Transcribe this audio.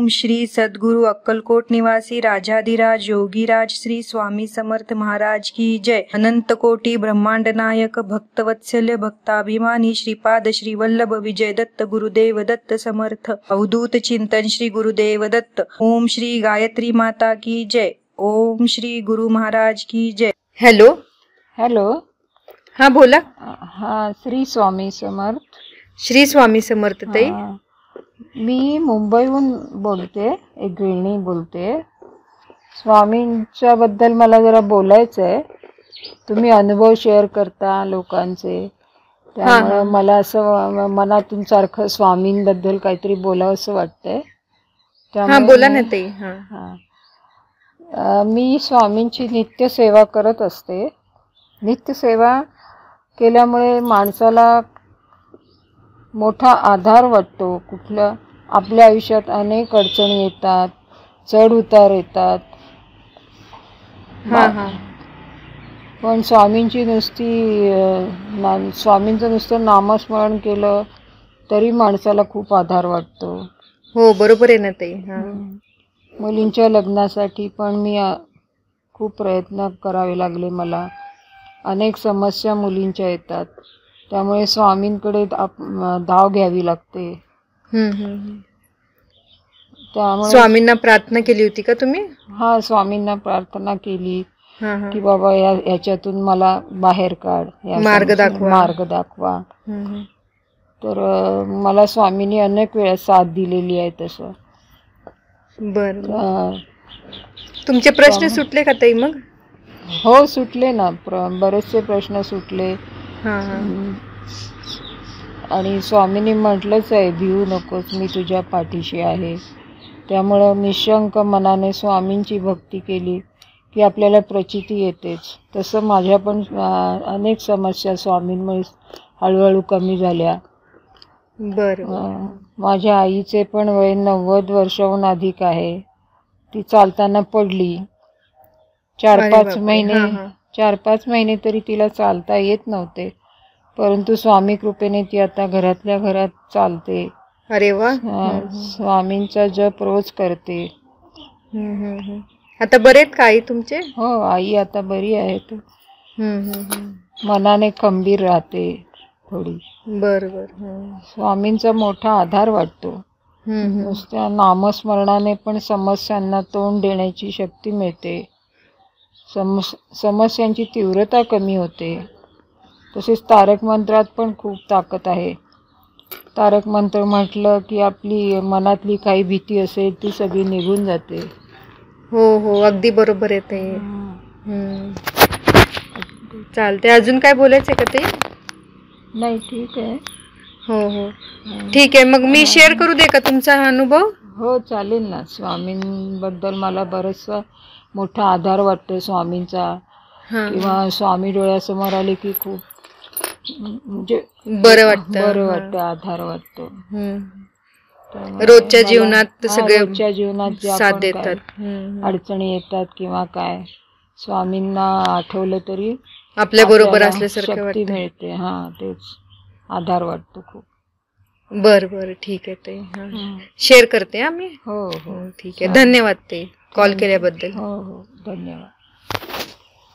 ओम श्री सद्गुरु अक्कलकोट निवासी राजाधिराज योगीराज श्री स्वामी समर्थ महाराज की जय। अनंत कोटि ब्रह्मांड नायक भक्तवत्सल्य भक्ताभिमानी श्रीपाद श्री वल्लभ विजय दत्त गुरुदेव दत्त समर्थ अवधूत चिंतन श्री गुरुदेव दत्त। ओम श्री गायत्री माता की जय। ओम श्री गुरु महाराज की जय। हॅलो हॅलो, हा बोला। हा, श्री स्वामी समर्थ। श्री स्वामी समर्थ ताई। मी मुंबईहून बोलते, एक गृहिणी बोलते। स्वामींच्या बद्दल मला जरा बोलायचं आहे। तुम्ही अनुभव शेअर करता लोकांचे, त्यामुळे मला असं मनातून सारखं स्वामींबद्दल काहीतरी बोलावं असं वाटतंय। त्यामुळे बोला ना ताई। मी स्वामींची नित्य सेवा करत असते। नित्य सेवा केल्यामुळे माणसाला मोठा आधार वाटतो। कुठल्या आपल्या आयुष्यात अनेक अडचणी येतात, चढ उतार येतात, पण स्वामींचं नुसतं नामस्मरण केलं तरी माणसाला खूप आधार वाटतो। हो, बरोबर आहे ना ताई। मुलींच्या लग्नासाठी पण मी खूप प्रयत्न करावे लागले मला। अनेक समस्या मुलींच्या येतात, त्यामुळे स्वामींकडे धाव घ्यावी लागते। त्यामुळे स्वामींना प्रार्थना केली होती का तुम्ही? हा, स्वामींना प्रार्थना केली की बाबा याच्यातून मला बाहेर काढ, मार्ग दाखवा। तर मला स्वामींनी अनेक वेळा साथ दिलेली आहे तसं। बरं, तुमचे प्रश्न सुटले का ताई मग? हो, सुटले ना, बरेचसे प्रश्न सुटले। आणि स्वामींनी म्हटलंच आहे, भिवू नकोस, मी तुझ्या पाठीशी आहे। त्यामुळं निशंक मनाने स्वामींची भक्ती केली की आपल्याला प्रचिती येतेच। तसं माझ्या पण अनेक समस्या स्वामींमुळे हळूहळू कमी झाल्या। माझ्या आईचे पण वय 90 वर्षाहून अधिक आहे। ती चालताना पडली। 4-5 महिने तरी तिला चालता येत नव्हते, परंतु स्वामी कृपेने ती आता घरातल्या घरात चालते। अरे वा। स्वामींचा जप रोज करते। आता बरेत का आई तुमचे? हो, आई आता बरी आहे। मनाने खंबीर राहते थोडी। बरोबर। स्वामींचा मोठा आधार वाटतो। नुसत्या नामस्मरणाने पण समस्यांना तोंड देण्याची शक्ती मिळते। समस्यांची तीव्रता कमी होते। तसेच तारक मंत्रात पण खूप ताकद आहे। तारक मंत्र म्हटलं की आपली मनातली काही भीती असेल ती सगळी निघून जाते। हो, अगदी बरोबर आहे ते। चालते, अजून काय बोलायचं का ते? नाही, ठीक आहे। हो, ठीक आहे। मग मी शेअर करू दे का तुमचा हा अनुभव? हो, चालेल ना। स्वामींबद्दल मला बरंचसा मोठा आधार वाटतो स्वामींचा, किंवा स्वामी डोळ्यासमोर आले की खूप म्हणजे बरं वाटतं, आधार वाटतो। रोजच्या जीवनात साथ देतात, अडचणी येतात किंवा काय, स्वामींना आठवलं तरी आपल्या बरोबर असल्यासारखं शक्ती मिळते। तेच आधार वाटतो खूप। बरं, ठीक आहे ताई। शेअर करते आम्ही। हो, ठीक आहे। धन्यवाद ताई, कॉल केल्याबद्दल। हो, धन्यवाद।